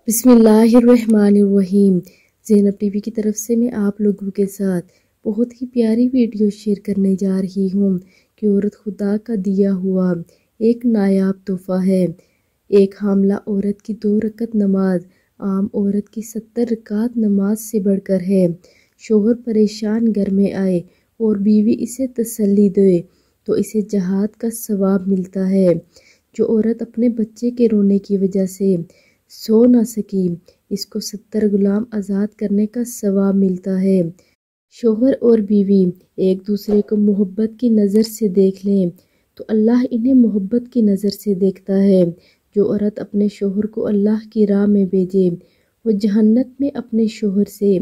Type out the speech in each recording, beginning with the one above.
بسم اللہ الرحمن الرحیم۔ زینب ٹی وی کی طرف سے میں آپ لوگوں کے ساتھ بہت ہی پیاری ویڈیو شیئر کرنے جا رہی ہوں کہ عورت خدا کا دیا ہوا ایک نایاب تحفہ ہے۔ ایک حاملہ عورت کی 2 رکعت نماز عام عورت کی 70 رکعت نماز سے بڑھ کر ہے۔ شوہر پریشان گھر میں آئے اور بیوی اسے تسلی دے تو اسے جہاد کا ثواب ملتا ہے۔ جو عورت اپنے بچے کے رونے کی وجہ سے سو نہ سکی، اس کو 70 غلام آزاد کرنے کا ثواب ملتا ہے۔ شوہر اور بیوی ایک دوسرے کو محبت کی نظر سے دیکھ لیں تو اللہ انہیں محبت کی نظر سے دیکھتا ہے۔ جو عورت اپنے شوہر کو اللہ کی راہ میں بھیجے وہ جہنت میں اپنے شوہر سے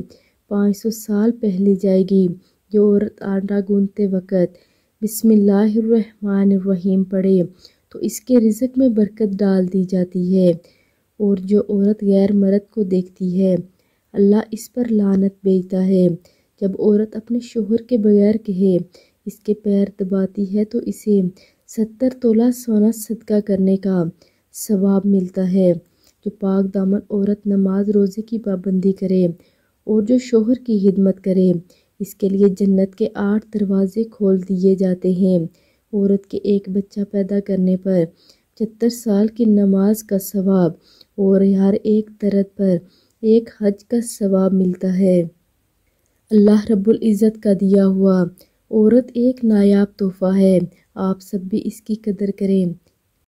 500 سال پہلے جائے گی۔ جو عورت آٹا گوندتے وقت بسم اللہ الرحمن الرحیم پڑھے تو اس کے رزق میں برکت ڈال دی جاتی ہے، اور جو عورت غیر مرد کو دیکھتی ہے اللہ اس پر لعنت بھیجتا ہے۔ جب عورت اپنے شوہر کے بغیر کہے اس کے پیر دباتی ہے تو اسے 70 تولہ سونا صدقہ کرنے کا ثواب ملتا ہے۔ جو پاک دامن عورت نماز روزے کی پابندی کرے اور جو شوہر کی خدمت کرے اس کے لیے جنت کے 8 دروازے کھول دیے جاتے ہیں۔ عورت کے ایک بچہ پیدا کرنے پر 75 سال کی نماز کا ثواب اور ہر ایک درد پر ایک حج کا ثواب ملتا ہے۔ اللہ رب العزت کا دیا ہوا عورت ایک نایاب تحفہ ہے، آپ سب بھی اس کی قدر کریں۔